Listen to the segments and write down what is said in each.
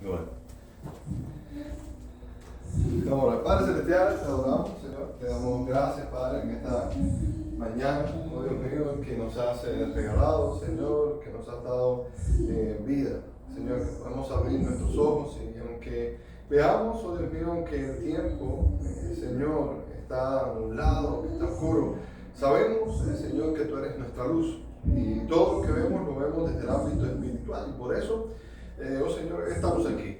Bueno. Vamos, Padre Celestial, te adoramos, Señor. Te damos gracias, Padre, en esta mañana, oh Dios mío, que nos has regalado, Señor, que nos has dado vida. Señor, que podamos abrir nuestros ojos y aunque veamos, oh Dios mío, que el tiempo, Señor, está nublado, que está oscuro, sabemos, Señor, que tú eres nuestra luz y todo lo que vemos lo vemos desde el ámbito espiritual y por eso, oh Señor, estamos aquí.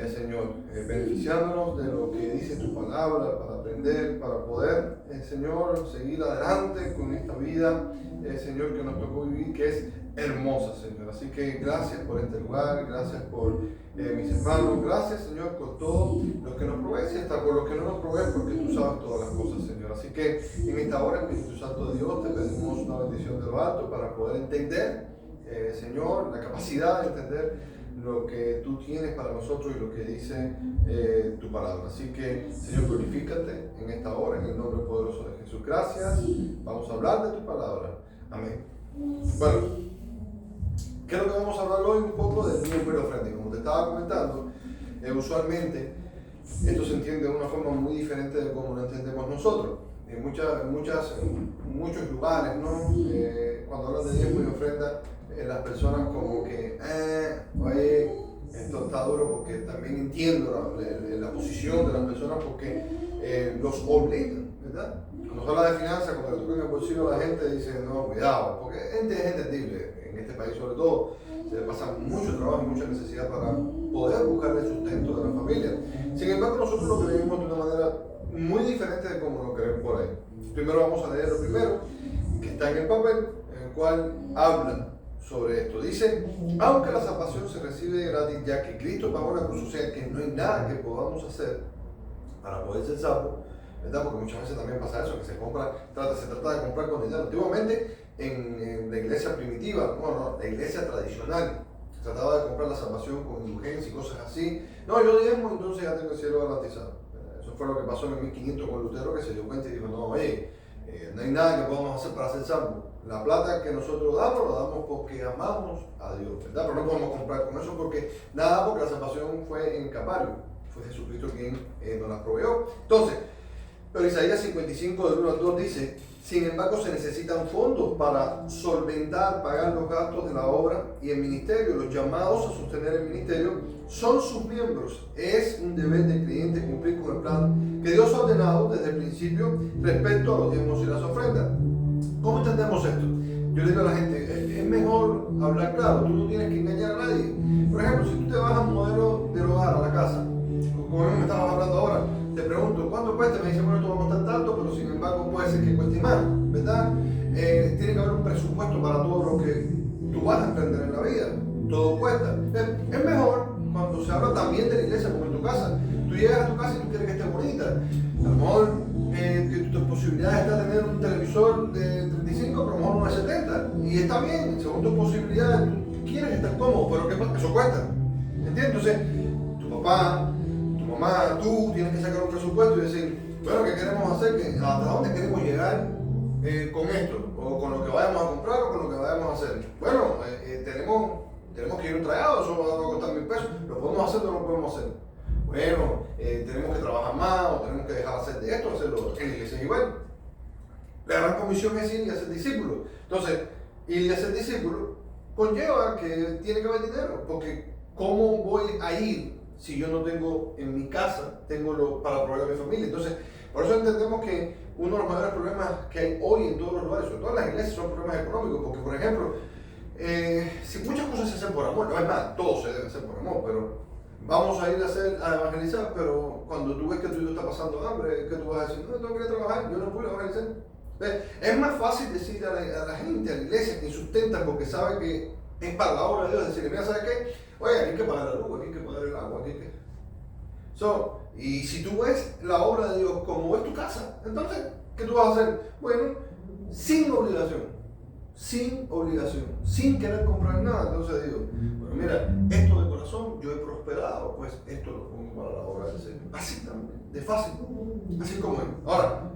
Señor, beneficiándonos de lo que dice tu palabra para aprender, para poder, Señor, seguir adelante con esta vida, Señor, que nos tocó vivir, que es hermosa, Señor. Así que gracias por este lugar, gracias por mis hermanos, gracias, Señor, por todo lo que nos provees y hasta por lo que no nos provees, porque tú sabes todas las cosas, Señor. Así que en esta hora, Espíritu Santo de Dios, te pedimos una bendición de lo alto para poder entender, Señor, la capacidad de entender lo que tú tienes para nosotros y lo que dice tu palabra. Así que, Señor, glorifícate en esta hora, en el nombre poderoso de Jesús. Gracias. Vamos a hablar de tu palabra. Amén. Bueno, creo que vamos a hablar hoy un poco del diezmo y la ofrenda. Y como te estaba comentando, usualmente esto se entiende de una forma muy diferente de cómo lo entendemos nosotros. En muchos lugares, ¿no? Cuando hablan de diezmo y ofrenda, las personas como que, oye, esto está duro, porque también entiendo la posición de las personas, porque los obligan, ¿verdad? Cuando se habla de finanzas, cuando le tocan el bolsillo a la gente, dicen, no, cuidado, porque es entendible, en este país sobre todo, se le pasa mucho trabajo y mucha necesidad para poder buscar el sustento de la familia. Sin embargo, nosotros lo vivimos de una manera muy diferente de como lo creen por ahí. Primero vamos a leer lo primero, que está en el papel, en el cual habla sobre esto. Dice, aunque la salvación se recibe gratis, ya que Cristo pagó la cruz, o sea que no hay nada que podamos hacer para poder ser salvos, ¿verdad? Porque muchas veces también pasa eso, que se trata de comprar con dinero. Antiguamente, en la iglesia primitiva, la iglesia tradicional, se trataba de comprar la salvación con indulgencia y cosas así. No, yo diezmo, entonces ya tengo el cielo garantizado. Eso fue lo que pasó en 1500 con Lutero, que se dio cuenta y dijo, no, oye, no hay nada que podamos hacer para ser salvos. La plata que nosotros damos, la damos porque amamos a Dios, ¿verdad? Pero no podemos comprar con eso porque la salvación fue en Calvario. Fue Jesucristo quien nos la proveyó. Entonces, pero Isaías 55, del 1 al 2 dice, sin embargo se necesitan fondos para solventar, pagar los gastos de la obra y el ministerio. Los llamados a sostener el ministerio son sus miembros. Es un deber del creyente cumplir con el plan que Dios ha ordenado desde el principio respecto a los diezmos y las ofrendas. ¿Cómo entendemos esto? Yo le digo a la gente, es mejor hablar claro, tú no tienes que engañar a nadie. Por ejemplo, si tú te vas a un modelo del hogar, a la casa, como me estabas hablando ahora, te pregunto, ¿cuánto cuesta? Me dicen, bueno, esto va a costar tanto, pero sin embargo puede ser que cueste más, ¿verdad? Tiene que haber un presupuesto para todo lo que tú vas a emprender en la vida. Todo cuesta. Es mejor cuando se habla también de la iglesia como en tu casa. Tú llegas a tu casa y tú quieres que esté bonita. A lo mejor tus posibilidades están de tener un televisor de 35, pero a lo mejor uno de 70. Y está bien, según tus posibilidades, tú quieres estar cómodo, pero ¿qué pasa? Eso cuesta. ¿Entiendes? Entonces, tu papá, tu mamá, tú tienes que sacar un presupuesto y decir, bueno, ¿qué queremos hacer? ¿Hasta dónde queremos llegar con esto? O con lo que vayamos a comprar o con lo que vayamos a hacer. Bueno, tenemos que ir a un trayado, eso va a costar 1000 pesos. ¿Lo podemos hacer o no lo podemos hacer? Bueno, tenemos que trabajar más o tenemos que dejar de hacer de esto o hacer lo otro. En la iglesia es igual. La gran comisión es ir y hacer discípulos. Entonces, ir y hacer discípulos conlleva que tiene que haber dinero, porque ¿cómo voy a ir si yo no tengo en mi casa, para proveer a mi familia? Entonces, por eso entendemos que uno de los mayores problemas que hay hoy en todos los lugares, sobre todo en las iglesias, son problemas económicos, porque por ejemplo, si muchas cosas se hacen por amor, no es más, todo se debe hacer por amor, pero vamos a ir a evangelizar, pero cuando tú ves que tu hijo está pasando hambre, ¿qué tú vas a decir? No, tengo que ir a trabajar, yo no puedo evangelizar. Es más fácil decir a la gente, a la iglesia, que sustenta porque sabe que es para la obra de Dios, decirle, mira, ¿sabes qué? Oye, aquí hay que pagar la luz, aquí hay que pagar el agua, aquí hay que... Y si tú ves la obra de Dios como es tu casa, entonces, ¿qué tú vas a hacer? Bueno, sin obligación, sin querer comprar nada. Entonces digo, bueno, mira, esto de corazón, yo he prosperado, pues esto lo pongo para la obra del Señor. Así también, de fácil, así como es. Ahora,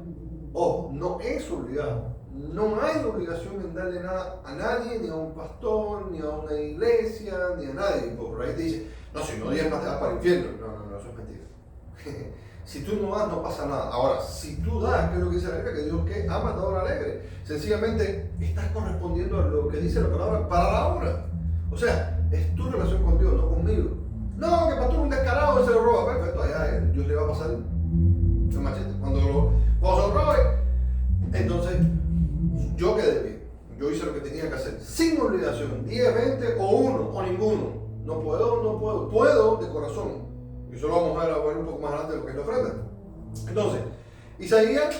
no es obligado. No hay obligación en darle nada a nadie, ni a un pastor, ni a una iglesia, ni a nadie. Por ahí te dice, No, si no diezmas te vas para el infierno. No, eso es mentira. Si tú no das, no pasa nada. Ahora, si tú das, ¿qué es lo que dice la Biblia? Que Dios que ama da hora alegre. Sencillamente estás correspondiendo a lo que dice la palabra para la obra. O sea, es tu relación con Dios, no conmigo. No, que pastor es un descarado y se lo roba. Perfecto, allá Dios le va a pasar el machete. Cuando se lo robe, entonces yo quedé bien. Yo hice lo que tenía que hacer. Sin obligación. 10, 20 o 1 o ninguno. No puedo. Puedo de corazón. Y eso lo vamos a ver un poco más adelante de lo que es la ofrenda. Entonces, Isaías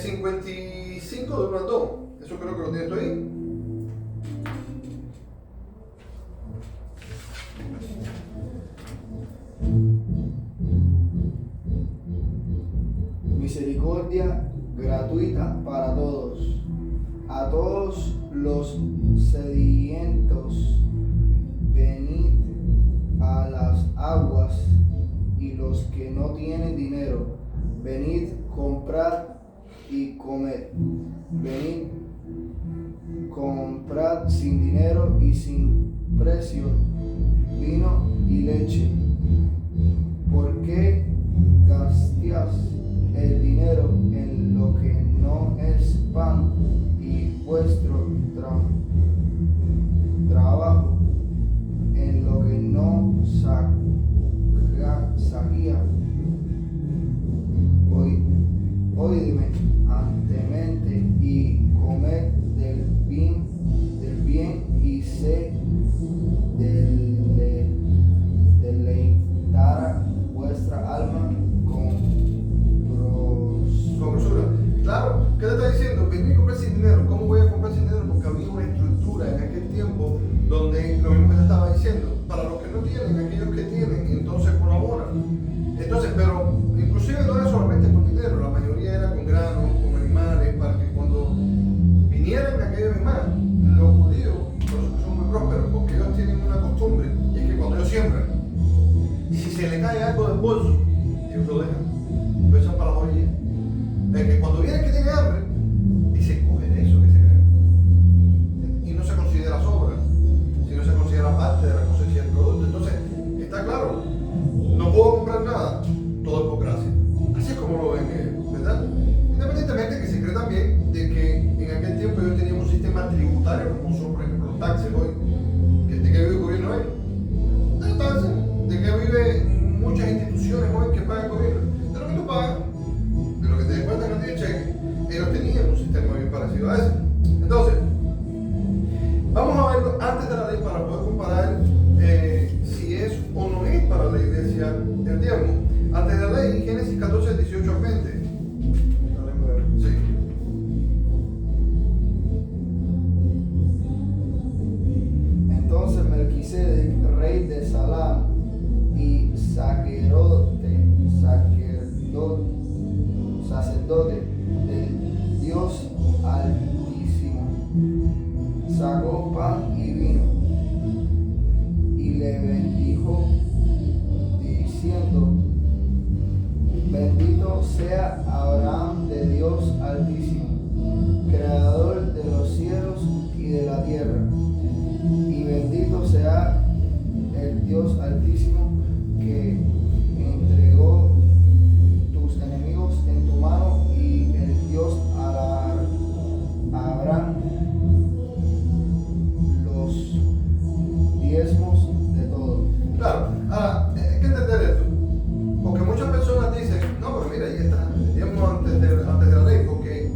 55 de 1 al 2. Eso creo que lo tienes tú ahí. Misericordia gratuita para todos. A todos los sedientos, venid a las aguas, y los que no tienen dinero, venid, comprad y comed. Venid, comprad sin dinero y sin precio vino y leche. ¿Por qué gastáis el dinero en lo que no es pan, y vuestro trabajo en lo que no saquía? Oídme atentamente y comed del bien y sé deleitar vuestra alma con grosura. Claro, ¿qué te está diciendo? Venir a comprar sin dinero. ¿Cómo voy a comprar sin dinero? Porque había una estructura en aquel tiempo donde lo mismo que te estaba diciendo, para los que no tienen, aquellos que tienen, entonces colaboran. Entonces, pero inclusive no era solamente con dinero, la mayoría era con granos, con animales, para que cuando vinieran aquellos animales, los judíos, por eso que son muy prósperos, porque ellos tienen una costumbre, y es que cuando ellos siembran, si se le cae algo del bolso, ellos lo dejan, lo echan para las orillas. Es que cuando viene el que tiene hambre, dice, coge de eso que se cae. Y no se considera sobra, sino se considera parte de la cosecha del producto. Entonces, está claro, no puedo comprar nada, todo es por gracia. Así es como lo ven ellos, ¿verdad? Independientemente que se cree también de que en aquel tiempo ellos tenían un sistema tributario, como son, por ejemplo, los taxes hoy. ¿De qué vive el gobierno hoy? De los taxes. ¿De qué viven muchas instituciones hoy que pagan el gobierno? De lo que tú pagas, de lo que te descuentan en el cheque. Ellos tenían un sistema bien parecido a ese. Entonces, vamos a verlo antes de la ley para poder comparar si es o no es para la iglesia el diezmo. Antes de la ley, Génesis 14, 18 al 20. Sí. Entonces Melquisedec, rey de Salem y sacerdote del Dios Altísimo, sacó pan y vino y le bendijo, diciendo: bendito sea Abraham de Dios Altísimo, creador de los cielos y de la tierra, y bendito sea el Dios Altísimo que entregó tus enemigos en tu mano, y el Dios a Abraham los diezmos de todo. Claro, ahora, hay que entender esto. Porque muchas personas dicen, no, pero mira, ahí está, el diezmo antes de la ley, porque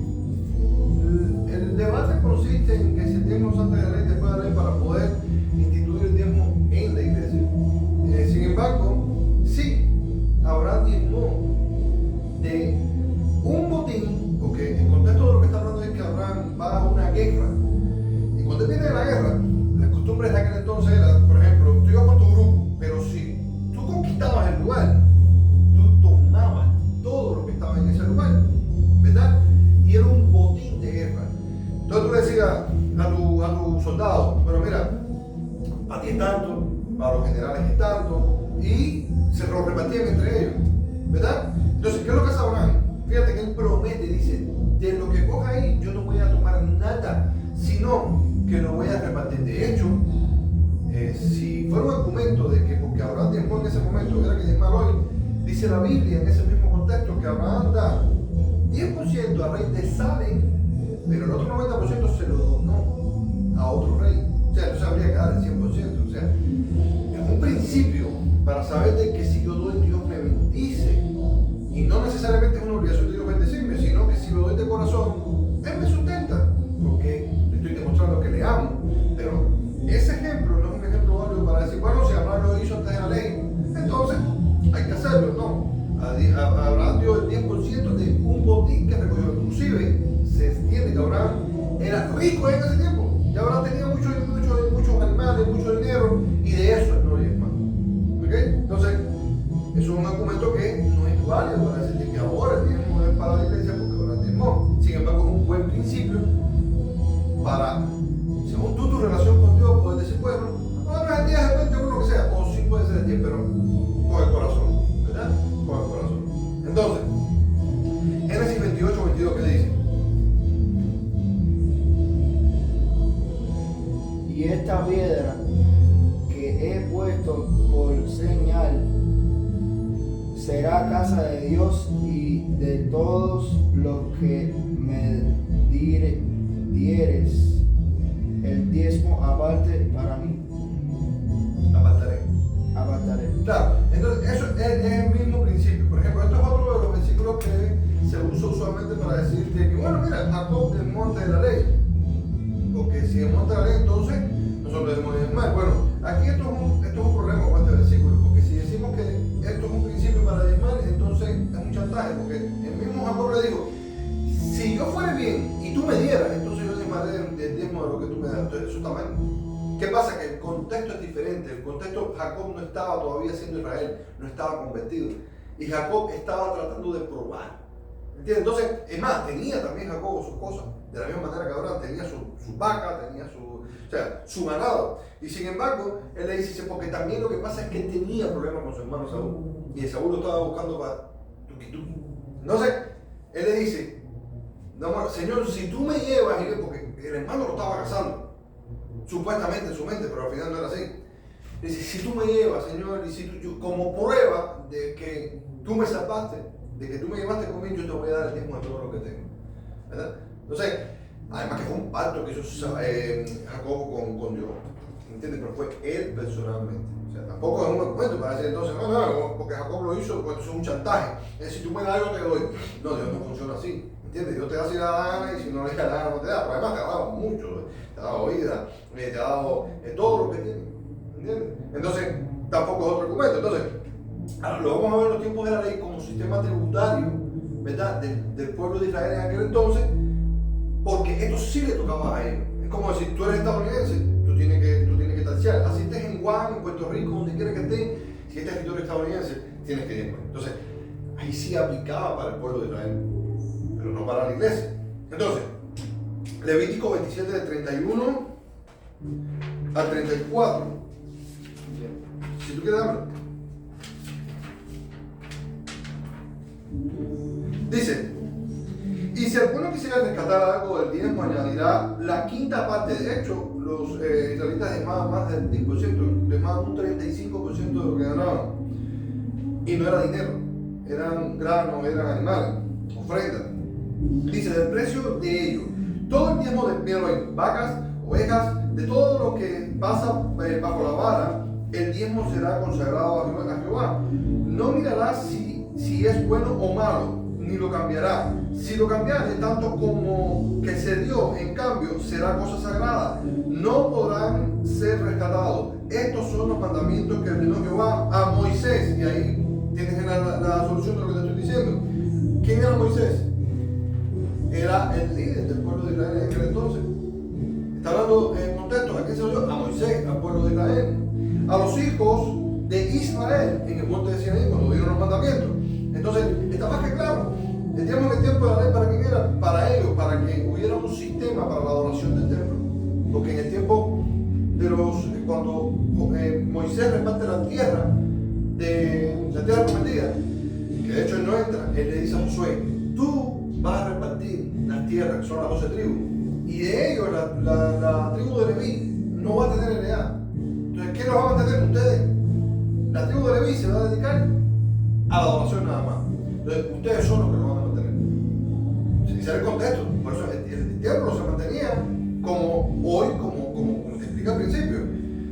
el debate consiste en que si el diezmo es antes de la ley, después de la ley, para poder instituir el diezmo en la iglesia. Sin embargo, sí, Abraham diezmó de un botín, porque el contexto de lo que está hablando es que Abraham va a una guerra. Y cuando viene de la guerra, las costumbres de aquel entonces eran, por ejemplo, tú ibas con tu grupo, pero si tú conquistabas el lugar, tú tomabas todo lo que estaba en ese lugar, ¿verdad? Y era un botín de guerra. Entonces tú le decías a tu soldado, pero mira, para ti es tanto, para los generales es tanto, y se lo repartían entre ellos, ¿verdad? Entonces, ¿qué es lo que hace Abraham? Fíjate que él promete, dice, de lo que coja ahí, yo no voy a tomar nada, sino que lo voy a repartir. De hecho, si fuera un argumento de que porque Abraham diezmó en ese momento hubiera que diezmar hoy, dice la Biblia en ese mismo contexto que Abraham da 10% al rey de Salem, pero el otro 90% se lo donó a otro rey. O sea, entonces habría que dar el 100%. O sea, es un principio para saber de que si yo doy, Dios me bendice. Y no necesariamente es una obligación de Dios bendecirme, sino que si lo doy de corazón, Él me sustenta, porque le estoy demostrando que le amo. Pero ese ejemplo no es un ejemplo válido para decir, bueno, si Abraham lo hizo antes de la ley, entonces hay que hacerlo. No. Abraham dio el 10% de un botín que recogió. Inclusive se entiende que Abraham era rico en ese tiempo. Y Abraham tenía muchos animales, mucho dinero, y de eso no diezma. ¿Ok? Entonces, eso es un argumento que no es válido para decir que ahora el diezmo es para la iglesia porque ahora diezmó. Sin embargo, es un buen principio para, según tu relación con Dios, puedes decir, bueno, no es el 10, el 20, uno que sea, o sí puede ser el 10, pero con el corazón, ¿verdad? Con el corazón. Entonces, Génesis 28, 22, ¿qué dice? Y esta piedra que he puesto por señal será casa de Dios y de todos los que me dieres el diezmo aparte para mí. Apartaré. Claro, entonces eso es el mismo principio. Por ejemplo, esto es otro de los versículos que se usa usualmente para decir que, bueno, mira, Jacob del monte de la ley. Porque si el monte de la ley, entonces nosotros debemos diezmar. Bueno, aquí esto es un problema con este versículo, porque si decimos que esto es un principio para diezmar, entonces es un chantaje, porque el mismo Jacob le dijo, si yo fuera bien y tú me dieras, entonces yo diezmaré del diezmo de lo que tú me das. Entonces eso está mal. ¿Qué pasa? Que el contexto es diferente. El contexto, Jacob no estaba todavía siendo Israel, no estaba convertido. Y Jacob estaba tratando de probar. ¿Entiendes? Entonces, es más, tenía también Jacob sus cosas. De la misma manera que Abraham tenía su vaca, tenía su ganado. Y sin embargo, él le dice, porque también lo que pasa es que él tenía problemas con su hermano Saúl. Y Saúl lo estaba buscando para tuquitú. Entonces, él le dice, no, Señor, si tú me llevas, porque el hermano lo estaba casando. Supuestamente en su mente, pero al final no era así. Dice, si tú me llevas, Señor, y si tú, como prueba de que tú me salvaste, de que tú me llevaste conmigo, yo te voy a dar el diezmo de todo lo que tengo. ¿Verdad? Entonces, además que fue un pacto que hizo Jacob con Dios. ¿Entiendes? Pero fue él personalmente. O sea, tampoco es un argumento para decir entonces, no, porque Jacob lo hizo, pues eso es un chantaje. Es si tú me das algo, te doy. No, Dios no funciona así. ¿Entiendes? Dios te da si da gana y si no le da gana, no te da. Pero además te ha dado mucho. Te ha dado vida, te ha dado todo lo que tiene. ¿Entiendes? Entonces, tampoco es otro argumento. Entonces, ahora lo vamos a ver en los tiempos de la ley como sistema tributario, ¿verdad? Del pueblo de Israel en aquel entonces, porque esto sí le tocaba a ellos. Es como decir, tú eres estadounidense, tú tienes que taxear. Así estés en Guam, en Puerto Rico, donde quiera que estés, si es territorio estadounidense, tienes que ir. Entonces, ahí sí aplicaba para el pueblo de Israel, pero no para la iglesia. Entonces, Levítico 27 del 31 al 34. Si tú quieres hablar. Dice, y si alguno quisiera rescatar algo del diezmo, añadirá la quinta parte. De hecho, los israelitas diezmaban más del 10%, diezmaban un 35% de lo que ganaban. Y no era dinero, eran granos, eran animales, ofrendas. Dice, del precio de ellos, todo el diezmo de vacas, ovejas, de todo lo que pasa bajo la vara, el diezmo será consagrado a Jehová. No mirará si es bueno o malo, ni lo cambiará. Si lo cambiare, tanto como que se dio, en cambio, será cosa sagrada. No podrán ser rescatados. Estos son los mandamientos que ordenó Jehová a Moisés. Y ahí tienes la solución de lo que te estoy diciendo. ¿Quién era Moisés? Era el líder del pueblo de Israel en aquel entonces. Está hablando en contexto, ¿a quién se lo dio? A Moisés, al pueblo de Israel. A los hijos de Israel en el monte de Sinaí cuando dieron los mandamientos. Entonces, está más que claro. El tiempo de la ley, ¿para quién era? Para ellos, para que hubiera un sistema para la adoración del templo. Porque en el tiempo de cuando Moisés reparte la tierra prometida, que de hecho él no entra, él le dice a Josué, tú vas a repartir las tierras, que son las 12 tribus, y de ellos la tribu de Leví no va a tener heredad. Entonces, ¿quién los va a mantener? Ustedes. La tribu de Leví se va a dedicar a la adoración nada más. Entonces, ustedes son los que los van a mantener. Y sale el contexto. Por eso el templo se mantenía como hoy, como te explica al principio.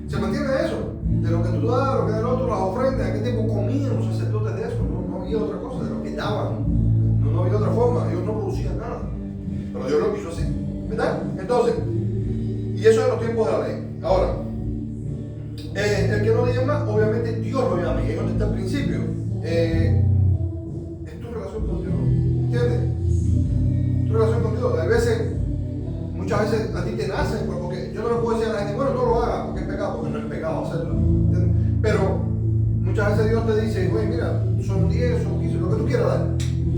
Se mantiene eso. De lo que tú das, lo que da el otro, las ofrendas. En aquel tiempo comían los sacerdotes de eso. No había otra cosa, de lo que daban. No había otra forma. Ellos no producían nada. Pero Dios lo quiso así. ¿Verdad? Entonces, y eso en los tiempos de la ley. Ahora, el que no diezma, obviamente Dios lo llama. Y ahí es donde está el principio. Es tu relación con Dios. ¿Entiendes? Tu relación con Dios. Hay veces, muchas veces a ti te nace, porque yo no le puedo decir a la gente, bueno, no lo hagas, porque es pecado, porque no es pecado hacerlo. ¿Entiendes? Pero muchas veces Dios te dice, oye, mira, son 10, son 15, lo que tú quieras dar.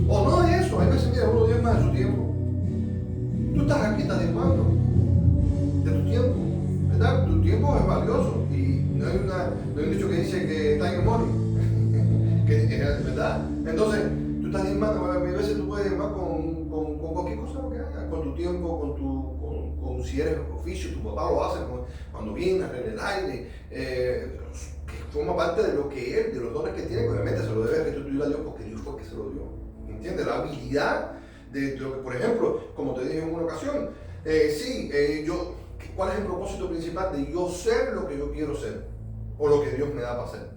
O no es eso, hay veces, mira, uno diezma de su tiempo. Tú estás aquí, estás diezmando de tu tiempo, ¿verdad? Tu tiempo es valioso y no hay un dicho que dice que time is money, ¿verdad? Entonces, tú estás diezmando, a veces tú puedes diezmar con cualquier cosa que hagas, con tu tiempo, con si eres oficio, tu papá lo hace cuando viene a arreglar el aire, que forma parte de lo que él, de los dones que tiene, obviamente se lo debe restituir a Dios porque Dios fue el que se lo dio, ¿entiendes? La habilidad de lo que, por ejemplo, como te dije en una ocasión, ¿cuál es el propósito principal de yo ser lo que yo quiero ser? O lo que Dios me da para ser.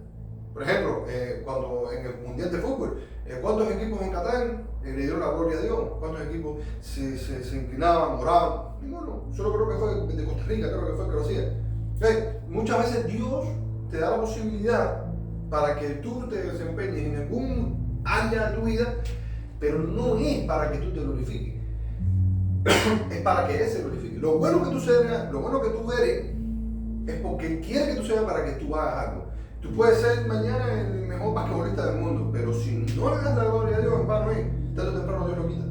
Por ejemplo, cuando en el Mundial de Fútbol, ¿cuántos equipos en Catán le dieron la gloria a Dios? ¿Cuántos equipos se inclinaban, oraban? Ninguno. Solo creo que fue de Costa Rica, creo que fue el que lo hacía. Muchas veces Dios te da la posibilidad para que tú te desempeñes en algún área de tu vida, pero no es para que tú te glorifiques. Es para que Él se glorifique. Lo bueno que tú seas, lo bueno que tú eres, es porque Él quiere que tú seas para que tú hagas algo. Tú puedes ser mañana el mejor basquetbolista del mundo, pero si no le das la gloria a Dios, en vano es. Tarde o temprano Dios lo quita.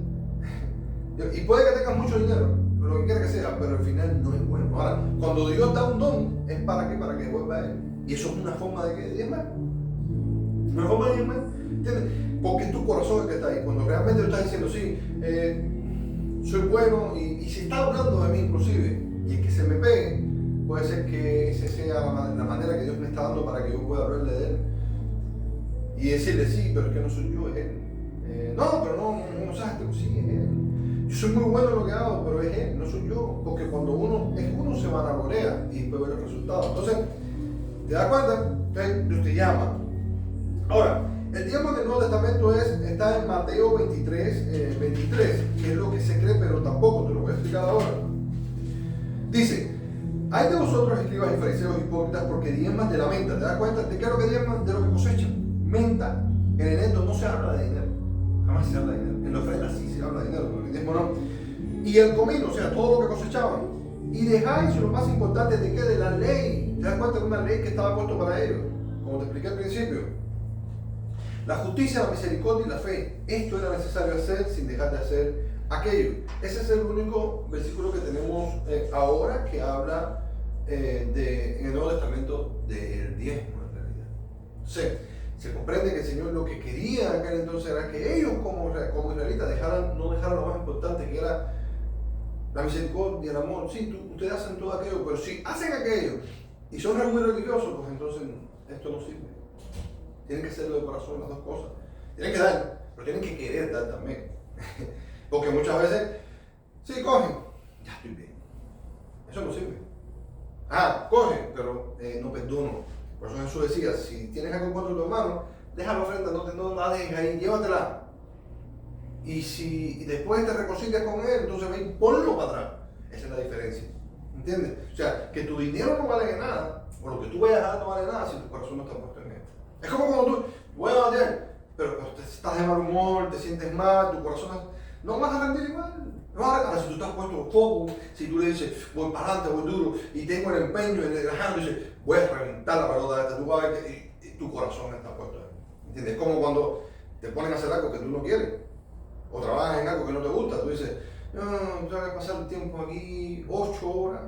Y puede que tengas mucho dinero, lo que quiera que sea, pero al final no es bueno. Ahora, cuando Dios da un don, es para qué, para que vuelva a Él. Y eso es una forma de diezmar. Una forma de diezmar, ¿entiendes? Porque es tu corazón el que está ahí. Cuando realmente tú estás diciendo, sí, soy bueno, y se está hablando de mí inclusive, y el que se me pegue, puede ser que esa sea la manera que Dios me está dando para que yo pueda hablarle de Él. Y decirle, sí, pero es que no soy yo, es Él. No, pero no sabes, sí, es Él. Yo soy muy bueno en lo que hago, pero es Él, no soy yo. Porque cuando uno se vanagloria y después ve el resultado. Entonces, ¿te das cuenta? Dios te llama. Ahora, el tiempo del Nuevo Testamento está en Mateo 23, 23, que es lo que se cree, pero tampoco, te lo voy a explicar ahora. Dice, hay de vosotros, escribas y fariseos hipócritas, porque diezman de la menta. ¿Te das cuenta? ¿De qué es lo que diezman? De lo que cosechan. Menta. En el neto no se habla de dinero. Jamás se habla de dinero. En la ofrenda sí se habla de dinero, pero en el diezmo no. Y el comino, o sea, todo lo que cosechaban. Y dejáis lo más importante de que de la ley. ¿Te das cuenta de una ley que estaba puesto para ellos? Como te expliqué al principio. La justicia, la misericordia y la fe. Esto era necesario hacer sin dejar de hacer aquello. Ese es el único versículo que tenemos ahora que habla en el Nuevo Testamento del diezmo en realidad. Se comprende que el Señor lo que quería en aquel entonces era que ellos como israelitas no dejaran lo más importante, que era la misericordia, el amor. Sí, ustedes hacen todo aquello, pero si hacen aquello y son muy religiosos, pues entonces esto no sirve. Tienen que hacerlo de corazón, las dos cosas. Tienen que dar, pero tienen que querer dar también. Porque muchas veces, sí, cogen, ya estoy bien. Eso no sirve. Cogen, pero no perdono. Por eso Jesús decía, si tienes algo contra tu hermano, deja la ofrenda, no la dejes ahí, llévatela. Y después te reconcilias con él, entonces ven, ponlo para atrás. Esa es la diferencia. ¿Entiendes? O sea, que tu dinero no vale nada, o lo que tú vayas a dar no vale nada si tu corazón no está puesto en él. Es como cuando tú, bueno, pero estás de mal humor, te sientes mal, tu corazón no vas a rendir igual. Ahora, si tú estás puesto foco, si tú le dices, voy para adelante, voy duro, y tengo el empeño, el relajando, y dices, voy a reventar la pelota esta, tú vas a ver que tu corazón está puesto ahí. ¿Entiendes? Es como cuando te ponen a hacer algo que tú no quieres, o trabajas en algo que no te gusta, tú dices, no, tengo que pasar el tiempo aquí 8 horas,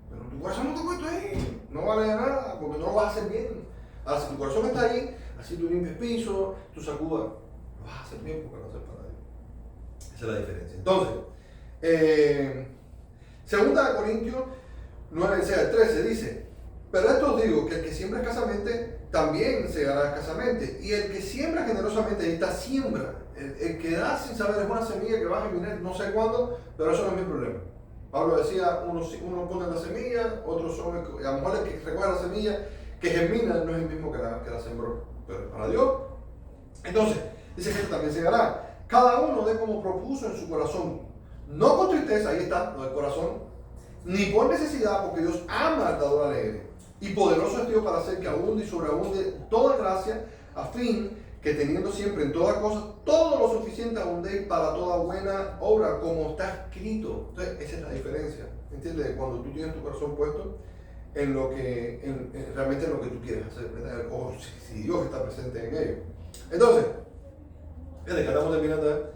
pero tu corazón no está puesto ahí, no vale nada, porque no lo vas a hacer bien. Ahora, si tu corazón está ahí, así tú limpias el piso, tú sacudas, lo vas a hacer bien porque lo vas a hacer para Dios. Esa es la diferencia. Entonces, 2 Corintios 9, 6 al 13 dice, Pero esto os digo, que el que siembra escasamente, también segará escasamente. Y el que siembra generosamente, ahí está siembra. El que da sin saber es una semilla que va a germinar no sé cuándo, pero eso no es mi problema. Pablo decía, uno pone la semilla, otros son, a lo mejor el que recoge la semilla, que germina, no es el mismo que la sembró. Pero para Dios. Entonces, dice que también segará. Cada uno dé como propuso en su corazón. No con tristeza, ahí está, lo del corazón. Ni por necesidad, porque Dios ama al dador alegre. Y poderoso es Dios para hacer que abunde y sobreabunde toda gracia, a fin que teniendo siempre en toda cosa todo lo suficiente abundéis para toda buena obra, como está escrito. Entonces, esa es la diferencia, ¿entiendes? Cuando tú tienes tu corazón puesto en lo que, realmente en lo que tú quieres hacer, ¿verdad? O si Dios está presente en ello. Entonces, fíjate que estamos terminando.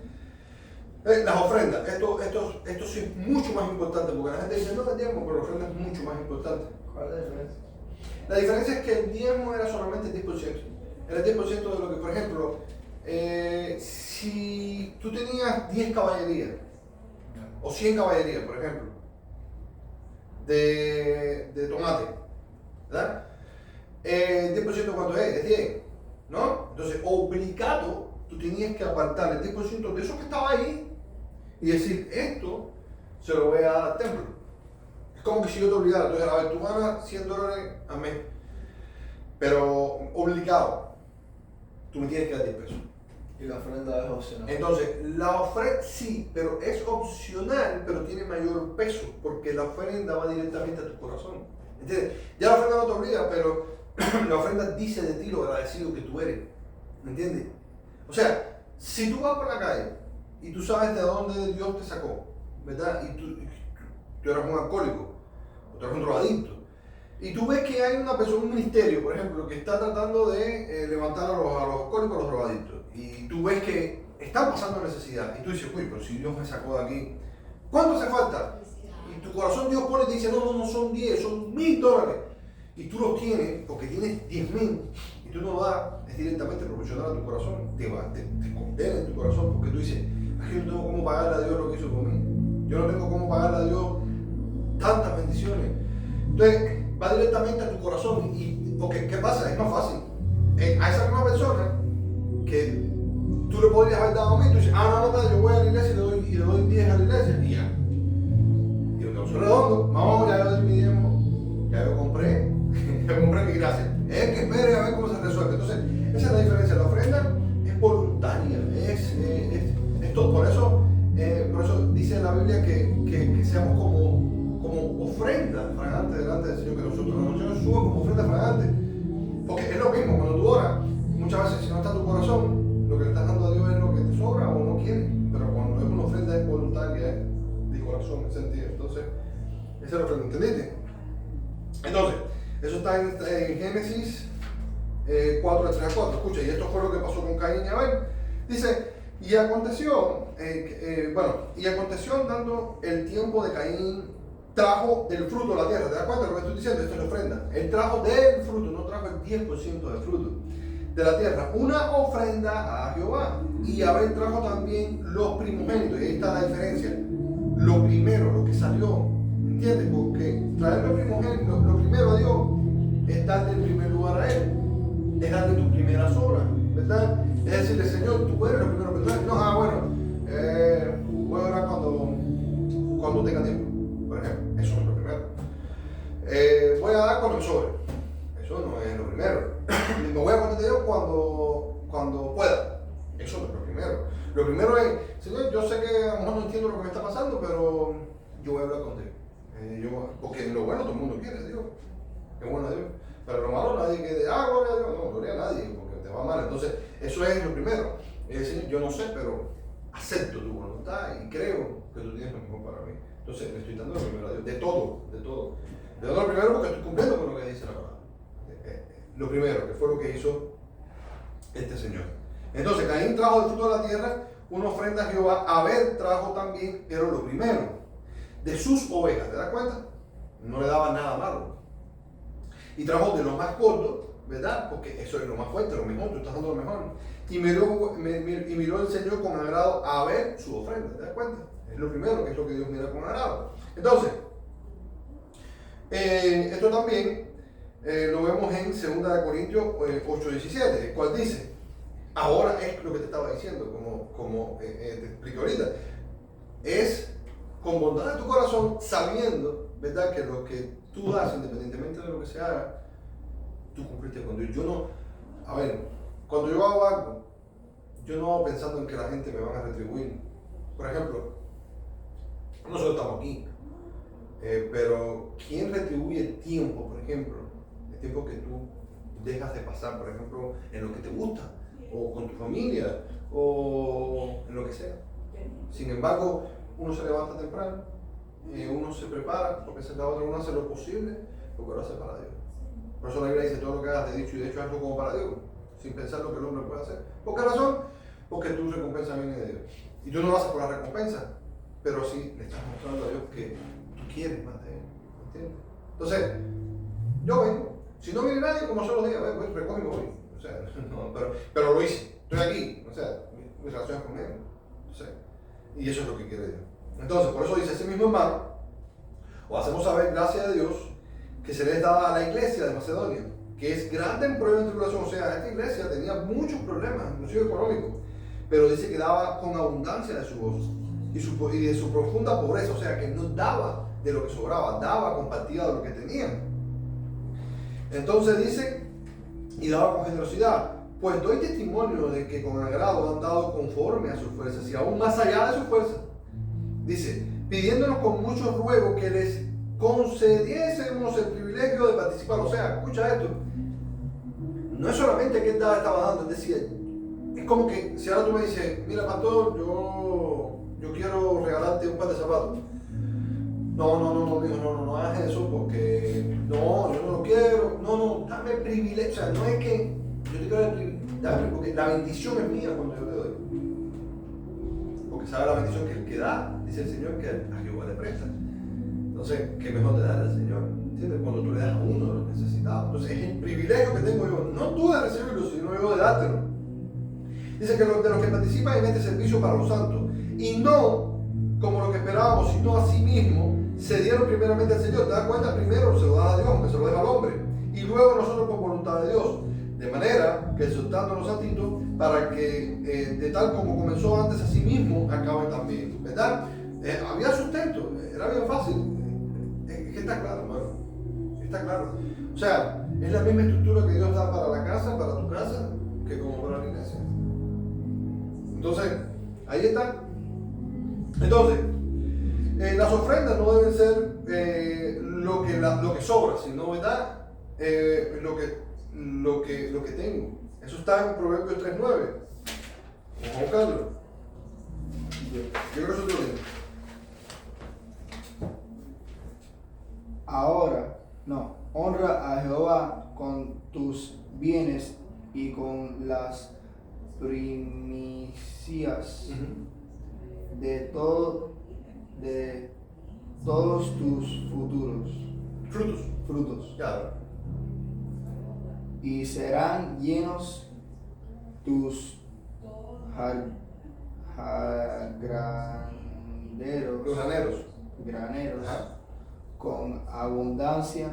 Las ofrendas, esto sí es mucho más importante, porque la gente dice, no, el diezmo, pero la ofrenda es mucho más importante. ¿Cuál es la diferencia? La diferencia es que el diezmo era solamente el 10%. Era el 10% de lo que, por ejemplo, si tú tenías 10 caballerías, o 100 caballerías, por ejemplo, de tomate, ¿verdad? El 10% ¿cuánto es? Es 10, ¿no? Entonces, obligado, tú tenías que apartar el 10% de eso que estaba ahí y decir, esto se lo voy a dar al templo. Es como que si yo te obligara, entonces, a ver, tú ganas $100 al mes, pero obligado, tú me tienes que dar 10 pesos. Y la ofrenda es opcional. Entonces, la ofrenda sí, pero es opcional, pero tiene mayor peso, porque la ofrenda va directamente a tu corazón. ¿Entiendes? Ya la ofrenda no te obliga, pero la ofrenda dice de ti lo agradecido que tú eres. ¿Me entiendes? O sea, si tú vas por la calle y tú sabes de dónde Dios te sacó, ¿verdad? Y tú eres un alcohólico, o tú eres un drogadicto, y tú ves que hay una persona, un ministerio, por ejemplo, que está tratando de levantar a los alcohólicos, a los drogadictos, y tú ves que están pasando necesidad, y tú dices, uy, pero si Dios me sacó de aquí, ¿cuánto hace falta? Y tu corazón Dios pone y te dice, no son 10, son $1000. Y tú los tienes porque tienes 10.000 y tú no lo das, es directamente proporcional a tu corazón, te condena en tu corazón porque tú dices, es que yo no tengo cómo pagarle a Dios lo que hizo por mí, yo no tengo cómo pagarle a Dios tantas bendiciones. Entonces va directamente a tu corazón y porque ¿qué pasa? Es más fácil. A esa misma persona que tú le podrías haber dado a mí, tú dices, no, yo voy a la iglesia y le doy 10 a la iglesia y ya. Y lo que soy redondo, vamos, ya yo doy mi diezmo, ya yo compré. Yo compré mi gracia. Es que espere a ver cómo se resuelve. Entonces, esa es la diferencia. La ofrenda es voluntaria. Esto, por eso dice en la Biblia que seamos como ofrenda fragante delante del Señor, que nosotros nos suban como ofrenda fragante. Porque es lo mismo, cuando tú oras, muchas veces si no está en tu corazón, lo que le estás dando a Dios es lo que te sobra o no quieres. Pero cuando es una ofrenda es voluntaria, es de corazón, en sentido. Entonces, esa es la ofrenda, ¿entendiste? Entonces, eso está en Génesis 4, 3 a 4. Escucha, y esto fue lo que pasó con Caín y Abel. Dice, y aconteció dando el tiempo de Caín, trajo del fruto de la tierra. ¿Te das cuenta de lo que estoy diciendo? Esto es la ofrenda. Él trajo del fruto, no trajo el 10% del fruto de la tierra, una ofrenda a Jehová. Y Abel trajo también los primogénitos. Y ahí está la diferencia. Lo primero, lo que salió. ¿Entiendes? Porque traer lo primero a Dios es darle el primer lugar a Él, es darle tus primeras obras, ¿verdad? Es decirle, Señor, tú eres lo primero, ¿verdad? Voy a orar cuando tenga tiempo, por ejemplo, eso no es lo primero. Voy a dar cuando me sobre, eso no es lo primero. Me voy a acordar de Dios cuando pueda, eso no es lo primero. Lo primero es, Señor, yo sé que a lo mejor no entiendo lo que me está pasando, pero yo voy a hablar contigo. Porque lo bueno todo el mundo quiere, Dios. Es bueno a Dios. Pero lo malo nadie quiere, gloria a Dios. No, gloria a nadie, porque te va mal. Entonces, eso es lo primero. Es decir, yo no sé, pero acepto tu voluntad y creo que tú tienes lo mejor para mí. Entonces, le estoy dando lo primero a Dios. De todo. Le doy lo primero porque estoy cumpliendo con lo que dice la palabra. Lo primero, que fue lo que hizo este Señor. Entonces, Caín trajo del fruto de la tierra una ofrenda a Jehová. Abel trajo también, pero lo primero, de sus ovejas, ¿te das cuenta? No le daba nada malo. Y trajo de lo más corto, ¿verdad? Porque eso es lo más fuerte, lo mejor, tú estás dando lo mejor. Y miró el Señor con agrado a ver su ofrenda, ¿te das cuenta? Es lo primero, que es lo que Dios mira con agrado. Entonces, esto también lo vemos en 2 Corintios 8:17, el cual dice, ahora es lo que te estaba diciendo, como te expliqué ahorita, es con bondad de tu corazón, sabiendo, ¿verdad?, que lo que tú das, independientemente de lo que se haga, tú cumpliste con Dios. Yo no, a ver, cuando yo hago algo, yo no hago pensando en que la gente me va a retribuir. Por ejemplo, nosotros estamos aquí, pero ¿quién retribuye el tiempo, por ejemplo? El tiempo que tú dejas de pasar, por ejemplo, en lo que te gusta, o con tu familia, o en lo que sea. Sin embargo, uno se levanta temprano, uno se prepara, porque se trata de uno hacer lo posible, porque lo hace para Dios. Por eso la Biblia dice, todo lo que hagas de dicho y de hecho hazlo como para Dios, sin pensar lo que el hombre puede hacer. ¿Por qué razón? Porque tu recompensa viene de Dios. Y tú no lo haces por la recompensa, pero sí le estás mostrando a Dios que tú quieres más de Él. ¿Entiendes? Entonces, yo vengo. Si no viene nadie, como solo diga, voy, recoge y me voy. O sea, no, pero lo hice. Estoy aquí. O sea, mi relación es con Él. O sea, y eso es lo que quiere Dios. Entonces, por eso dice ese mismo hermano, o hacemos saber gracias a Dios que se les daba a la iglesia de Macedonia, que es grande en prueba y tribulación. O sea, esta iglesia tenía muchos problemas, inclusive económicos, pero dice que daba con abundancia de su voz y de su profunda pobreza. O sea, que no daba de lo que sobraba, daba, compartía de lo que tenían. Entonces dice, y daba con generosidad. Pues doy testimonio de que con agrado han dado conforme a sus fuerzas y aún más allá de sus fuerzas. Dice, pidiéndonos con mucho ruego que les concediésemos el privilegio de participar. O sea, escucha esto. No es solamente que él estaba dando, es decir, es como que si ahora tú me dices, mira pastor, yo quiero regalarte un par de zapatos. No hagas eso porque no, yo no lo quiero. No, dame el privilegio. O sea, no es que yo te quiero el privilegio, dame, porque la bendición es mía cuando yo te doy. Porque sabe la bendición que el que da, dice el Señor, que a Jehová le presta. Entonces, ¿qué mejor te da el Señor? ¿Entiendes? Cuando tú le das a uno de los necesitados. Entonces, es el privilegio que tengo yo, no tú de recibirlo, sino yo de dártelo. Dice que de los que participan en este servicio para los santos, y no como lo que esperábamos, sino a sí mismo, se dieron primeramente al Señor. ¿Te das cuenta? Primero se lo da a Dios, aunque se lo deja al hombre, y luego nosotros por voluntad de Dios. De manera que exhortándonos a Tito, para que de tal como comenzó antes a sí mismo, acabe también. ¿Verdad? Había sustento, era bien fácil. Es que está claro, hermano. Está claro. O sea, es la misma estructura que Dios da para la casa, para tu casa, que como para la iglesia. Entonces, ahí está. Entonces, las ofrendas no deben ser lo que sobra, sino, ¿verdad? Lo que tengo. Eso está en Proverbios 3:9. Vamos a buscarlo. Yo creo que eso te lo digo. Ahora, no, honra a Jehová con tus bienes y con las primicias de todos tus frutos. Claro. Y serán llenos tus graneros Ajá. con abundancia,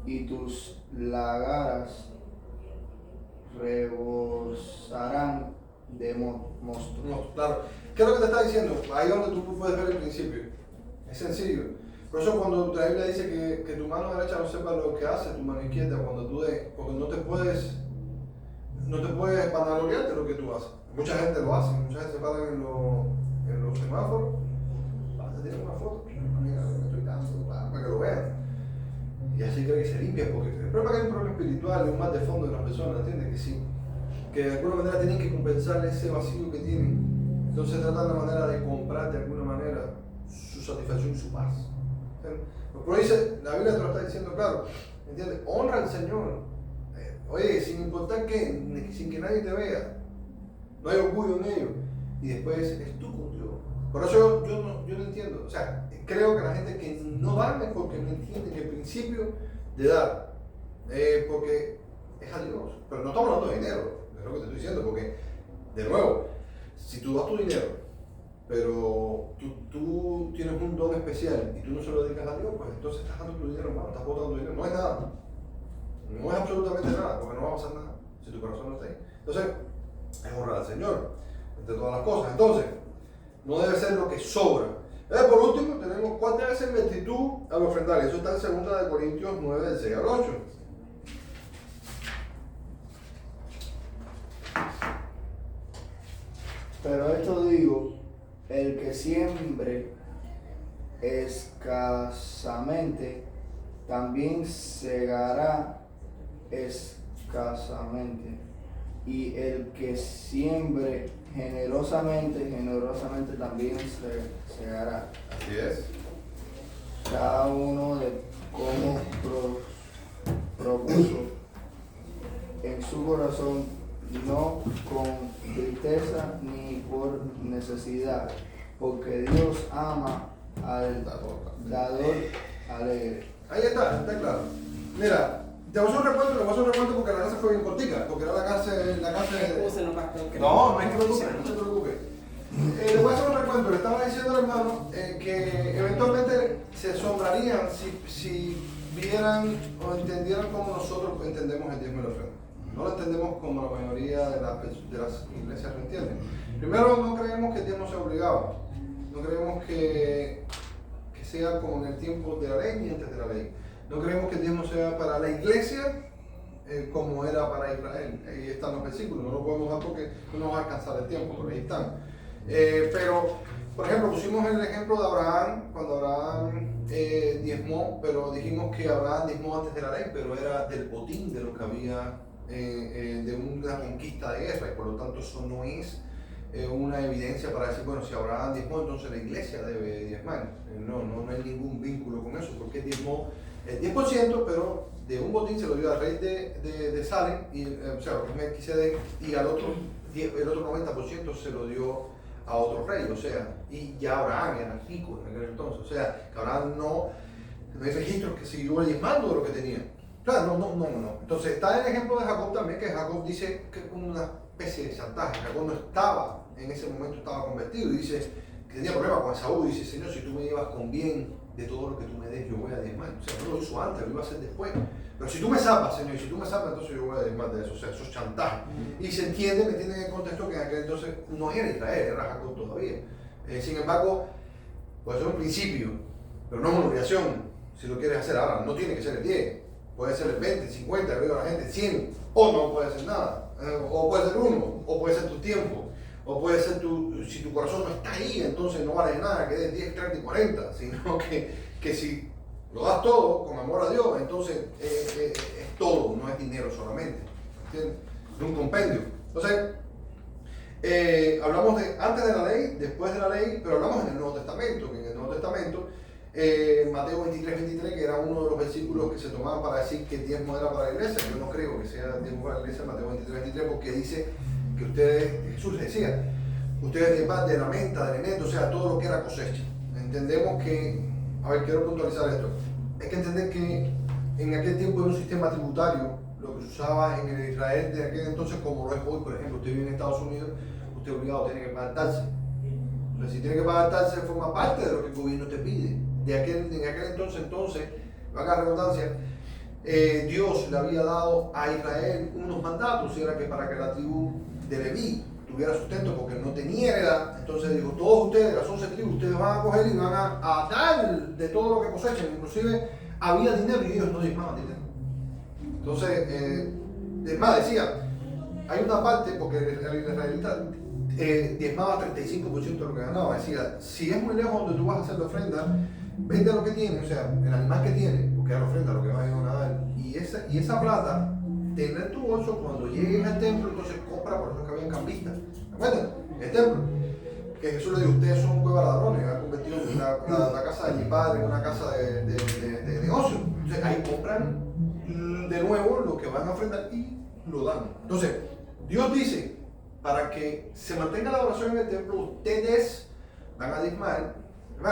y tus lagaras rebosarán de mosto. No, claro. ¿Qué es lo que te está diciendo? Ahí donde tú puedes ver el principio. Es sencillo. Por eso cuando la Biblia dice que tu mano derecha no sepa lo que hace tu mano izquierda, cuando tú porque no te puedes vanagloriar de lo que tú haces. Mucha gente lo hace, mucha gente se para en los semáforos, te tiran una foto, mira lo que estoy dando, para que lo vean. Y así cree que se limpia, porque el problema es que hay un problema espiritual, un mal de fondo de las personas, ¿entiendes? Que sí, que de alguna manera tienen que compensar ese vacío que tienen. Entonces tratan la manera de comprar de alguna manera su satisfacción y su paz. ¿Entiendes? Pero dice, la Biblia te lo está diciendo claro, ¿entiendes? Honra al Señor. Oye, sin importar que, sin que nadie te vea, no hay orgullo en ello. Y después es tú con Dios. Por eso yo no entiendo. O sea, creo que la gente que no da es porque no entiende el principio de dar. Porque es a Dios. Pero no estamos hablando de dinero, es lo que te estoy diciendo. Porque, de nuevo, si tú das tu dinero, pero tú tienes un don especial y tú no se lo dedicas a Dios, pues entonces estás dando tu dinero, hermano, estás botando dinero. No es nada. No es absolutamente nada, porque no va a pasar nada si tu corazón no está ahí. Entonces, es honrar al Señor, entre todas las cosas. Entonces, no debe ser lo que sobra. Por último, tenemos cuál debe ser mi actitud al ofrendar. Eso está en 2 Corintios 9, del 6 al 8. Pero esto digo, el que siembre escasamente, también segará escasamente. Y el que siembre generosamente, generosamente también segará. Así es. Cada uno de como propuso en su corazón, no con tristeza ni por necesidad, porque Dios ama al dador alegre. Ahí está claro. Mira, te voy a hacer un recuento porque la clase fue bien cortica, porque era la clase de... No, no hay que preocupes, no se preocupe. Le voy a hacer un recuento. Le estaba diciendo al hermano que eventualmente se asombrarían si vieran o entendieran como nosotros entendemos el diezmo y la ofrenda. No lo entendemos como la mayoría de las iglesias lo entienden. Primero, no creemos que el diezmo sea obligado. No creemos que sea como en el tiempo de la ley ni antes de la ley. No creemos que el diezmo sea para la iglesia como era para Israel. Ahí están los versículos, no lo podemos dar porque no va a alcanzar el tiempo, pero ahí están. Pero, por ejemplo, pusimos el ejemplo de Abraham, cuando Abraham diezmó, pero dijimos que Abraham diezmó antes de la ley, pero era del botín de lo que había, de una conquista de guerra, y por lo tanto eso no es una evidencia para decir, bueno, si Abraham diezmó, entonces la iglesia debe diezmar. No hay ningún vínculo con eso, porque diezmó el 10%, pero de un botín se lo dio al rey de Salem, o sea, Melquisedec, y el otro 90% se lo dio a otro rey, o sea, y ya Abraham era rico en aquel entonces, o sea, que Abraham no hay registros que siguió diezmando de lo que tenía. Claro, no. Entonces está el ejemplo de Jacob también, que Jacob dice que es una especie de chantaje. Jacob no estaba, en ese momento estaba convertido, y dice que tenía problemas con Esaú, y dice, Señor, si tú me llevas con bien de todo lo que tú me des, yo voy a diezmar. O sea, no lo hizo antes, lo iba a hacer después. Pero si tú me salvas, Señor, y si tú me salvas, entonces yo voy a diezmar de eso. O sea, eso es chantaje. Y se entiende, me entienden en el contexto que en aquel entonces no era Israel, era Jacob todavía. Sin embargo, puede ser un principio, pero no es una obligación. Si lo quieres hacer ahora, no tiene que ser el 10. Puede ser el 20, el 50, el la gente, 100. O no puede ser nada. O puede ser 1, o puede ser tu tiempo. O puede ser si tu corazón no está ahí, entonces no vale nada que des 10, 30 y 40, sino que si lo das todo con amor a Dios, entonces es todo, no es dinero solamente. ¿Entiendes? Es un compendio. Entonces, hablamos de antes de la ley, después de la ley, pero hablamos en el Nuevo Testamento, que en el Nuevo Testamento, Mateo 23, que era uno de los versículos que se tomaban para decir que el diezmo era para la iglesia. Yo no creo que sea el diezmo para la iglesia, Mateo 23, porque dice que Jesús les decía, ustedes diezman de la menta, del enero, o sea, todo lo que era cosecha. Entendemos que, a ver, quiero puntualizar esto, hay que entender que en aquel tiempo era un sistema tributario, lo que se usaba en el Israel de aquel entonces, como lo es hoy. Por ejemplo, usted vive en Estados Unidos, usted obligado tiene que pagar taxes. O sea, si tiene que pagar taxes, forma parte de lo que el gobierno te pide. En aquel entonces, vaga redundancia, Dios le había dado a Israel unos mandatos, y era que para que la tribu de Leví tuviera sustento, porque no tenía heredad. Entonces dijo, todos ustedes, las 11 tribus, ustedes van a coger y van a dar de todo lo que cosechen. Inclusive había dinero y ellos no diezmaban dinero. Entonces, es más, decía, hay una parte, porque el israelita diezmaba 35% de lo que ganaba. Decía, si es muy lejos donde tú vas a hacer la ofrenda, vende lo que tiene, o sea, el animal que tiene, porque es la ofrenda lo que va a ir a dar, y esa plata, tenla en tu bolso cuando llegues al templo, entonces compra, por eso que habían cambistas. ¿Me acuerdan? El templo. Que Jesús le dijo, ustedes son un cueva de ladrones, han convertido la casa de mi padre en una casa de negocio. Entonces ahí compran de nuevo lo que van a ofrendar y lo dan. Entonces, Dios dice, para que se mantenga la oración en el templo, ustedes van a diezmar.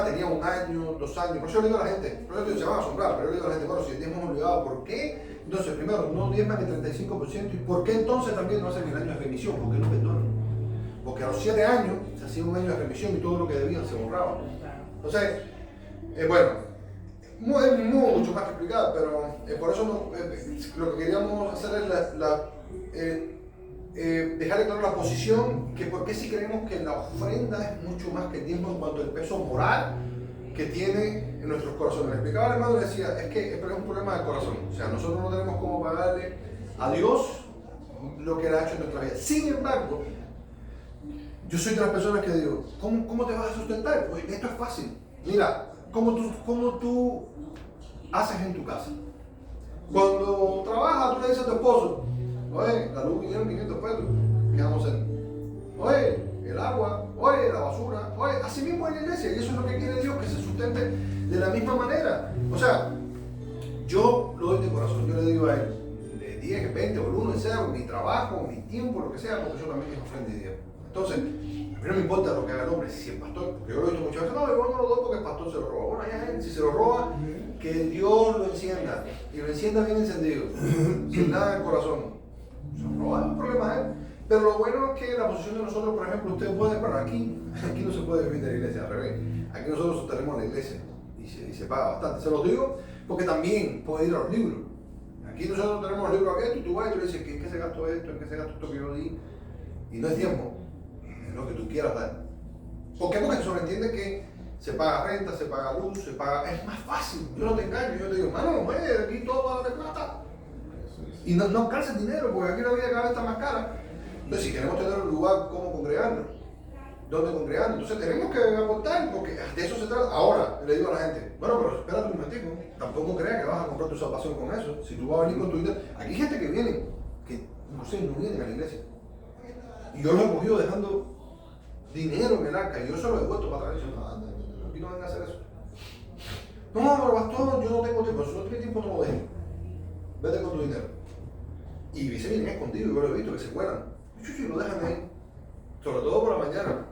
Tenía 1 año, 2 años, por eso yo le digo a la gente, se van a asombrar, pero yo le digo a la gente, bueno, si el diezmo es obligado, ¿por qué? Entonces, primero, no diezman el 35%, ¿y por qué entonces también no hacen el año de remisión? ¿Por qué no perdonan? Porque a los 7 años hacía un año de remisión y todo lo que debían se borraba. Entonces, bueno, mucho más que explicar, pero por eso lo que queríamos hacer es dejarle claro la posición, que por qué si creemos que la ofrenda es mucho más que el diezmo en cuanto al peso moral que tiene en nuestros corazones. Le explicaba al hermano, le decía, es que es un problema del corazón. O sea, nosotros no tenemos cómo pagarle a Dios lo que Él ha hecho en nuestra vida. Sin embargo, yo soy de las personas que digo, ¿cómo te vas a sustentar? Pues esto es fácil. Mira, ¿cómo tú haces en tu casa? Cuando trabajas, tú le dices a tu esposo, oye, la luz vinieron 500 pesos, ¿qué vamos a hacer? Oye, el agua, oye, la basura, oye, así mismo en la iglesia, y eso es lo que quiere Dios, que se sustente de la misma manera. O sea, yo lo doy de corazón, yo le digo a Él, de 10, 20 o el 1, sea mi trabajo, mi tiempo, lo que sea, porque yo también es ofrenda de Dios. Entonces, a mí no me importa lo que haga el hombre, si el pastor, porque yo lo he visto muchas veces, no, yo no lo doy porque el pastor se lo roba. Bueno, ya, si se lo roba, que Dios lo encienda, y lo encienda bien encendido, sin nada en el corazón. Se lo roba, es un problema de él. Pero lo bueno es que la posición de nosotros, por ejemplo, usted puede, bueno, aquí no se puede vivir de la iglesia, al revés. Aquí nosotros sostenemos la iglesia y se paga bastante. Se los digo porque también puede ir a los libros. Aquí nosotros tenemos los libros abiertos y tú vas y tú le dices, ¿en qué se gastó esto? ¿En qué se gastó esto que yo di? Y no es tiempo, es lo que tú quieras dar. ¿Por qué? Porque se sobreentiende que se paga renta, se paga luz, se paga... Es más fácil. Yo no te engaño, yo te digo, mano, aquí todo va de plata. Y no alcanza el dinero, porque aquí la vida cada vez está más cara. Entonces, si queremos tener un lugar como congregarnos, ¿dónde congregarnos? Entonces tenemos que aportar, porque de eso se trata. Ahora, le digo a la gente, bueno, pero espérate un momentico, tampoco creas que vas a comprar tu salvación con eso. Si tú vas a venir con tu dinero, aquí hay gente que viene, que no sé, no vienen a la iglesia. Y yo lo he cogido dejando dinero en el arca, y yo se lo he devuelto para atrás. No, aquí no van a hacer eso. No, pero pastor, yo no tengo tiempo. Si no tienes tiempo, no lo dejes. Vete con tu dinero. Y se vienen escondidos, yo lo he visto, que se cuelan. Y lo dejan ahí. Sobre todo por la mañana.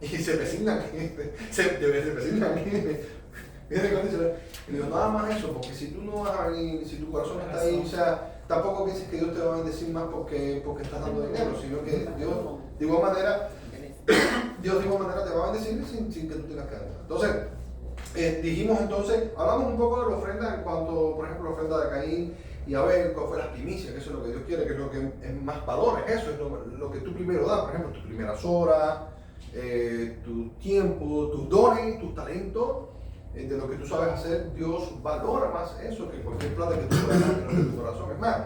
Y se presignan. Se presignan. Vienen con eso. Y digo, nada más eso, porque si tú no vas a venir, si tu corazón está ahí, o sea, tampoco pienses que Dios te va a bendecir más porque estás dando dinero, sino que Dios, de igual manera, te va a bendecir sin que tú tengas que dar. Entonces, dijimos entonces, hablamos un poco de la ofrenda en cuanto, por ejemplo, la ofrenda de Caín y Abel, cuál fue las primicias, que eso es lo que Dios quiere, que es lo que es más valor, eso es lo que tú primero das, por ejemplo, tus primeras horas, tu tiempo, tus dones, tus talentos, de lo que tú sabes hacer. Dios valora más eso que cualquier plata que tú puedas dar en tu corazón. Es más,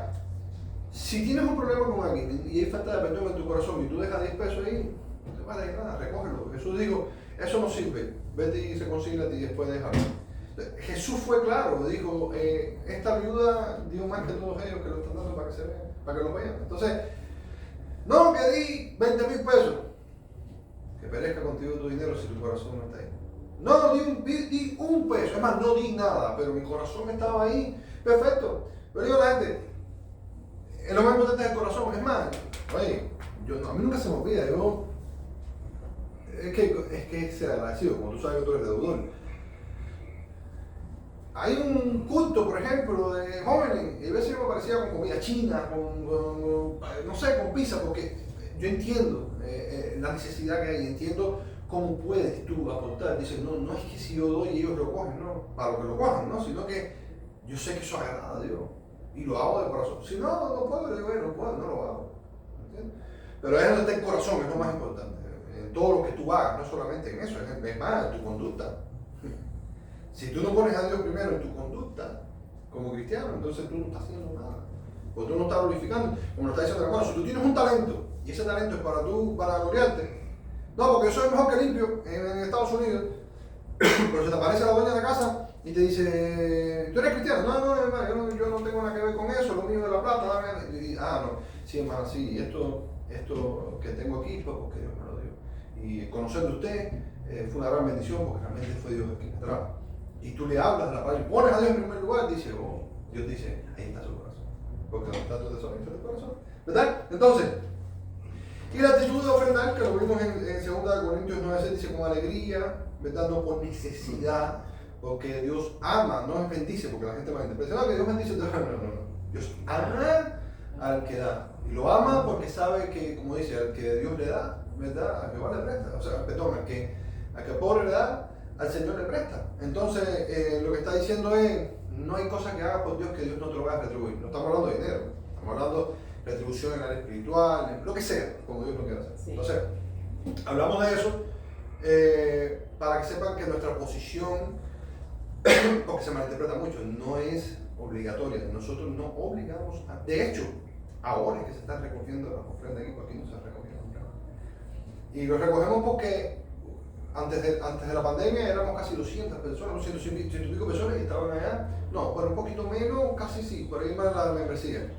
si tienes un problema con alguien y hay falta de perdón en tu corazón y tú dejas 10 pesos ahí, no te vale nada, recógelo. Jesús dijo, eso no sirve, vete y reconcíliate y después déjalo. Jesús fue claro, dijo, esta viuda dio más que todos ellos que lo están dando para que se vean, para que lo vean. Entonces, no, que di 20,000 pesos, que perezca contigo tu dinero si tu corazón no está ahí. No, di un peso, es más, no di nada, pero mi corazón estaba ahí, perfecto. Pero digo a la gente, lo más importante es el corazón. Es más, oye, a mí nunca se me olvida, es que ser agradecido, como tú sabes que tú eres deudor. Hay un culto, por ejemplo, de jóvenes, y a veces yo me parecía con comida china, no sé, con pizza, porque yo entiendo la necesidad que hay, entiendo cómo puedes tú aportar. Dicen, no es que si yo doy y ellos lo cogen, no, para lo que lo cojan, no, sino que yo sé que eso agrada a Dios y lo hago de corazón. Si no puedo, le digo, no puedo, no lo hago. ¿Entiendes? Pero es donde está el corazón, es lo más importante. En todo lo que tú hagas, no solamente en eso, es más, en tu conducta. Si tú no pones a Dios primero en tu conducta, como cristiano, entonces tú no estás haciendo nada. Porque tú no estás glorificando. Como lo está diciendo el hermano, si tú tienes un talento, y ese talento es para gloriarte, no, porque yo soy mejor que limpio en Estados Unidos, pero se te aparece la dueña de la casa y te dice, ¿tú eres cristiano? No, yo no tengo nada que ver con eso, lo mío de la plata, dame. No, sí, hermano, sí, esto que tengo aquí fue porque Dios me lo dio. Y conocer de usted fue una gran bendición porque realmente fue Dios el que me trajo. Y tú le hablas de la palabra y pones a Dios en primer lugar, dice, Dios dice, ahí está su corazón. Porque no está tu tesoro, está tu corazón. ¿Verdad? Entonces, y la actitud de ofrendar, que lo vimos en 2 Corintios 9:6, dice con alegría, ¿verdad? No por necesidad, porque Dios ama, no es bendice, porque la gente malinterpreta, no, que Dios bendice, no. Dios ama al que da. Y lo ama porque sabe que, como dice, al que Dios le da, ¿verdad? A Jehová le presta. O sea, perdón, al que pobre le da, al Señor le presta. Entonces, lo que está diciendo es, no hay cosa que hagas por Dios que Dios no te lo vaya a retribuir. No estamos hablando de dinero, estamos hablando de retribución en el área espiritual, en lo que sea, como Dios lo quiera hacer. Sí. Entonces, hablamos de eso para que sepan que nuestra posición, porque se malinterpreta mucho, no es obligatoria. Nosotros no obligamos a... De hecho, ahora es que se están recogiendo las ofrendas aquí, porque aquí no se recogían las ofrendas. Y lo recogemos porque antes de la pandemia éramos casi 200 personas, 100 y pico personas y estaban allá. No, pero un poquito menos, casi sí, por ahí más la membresía.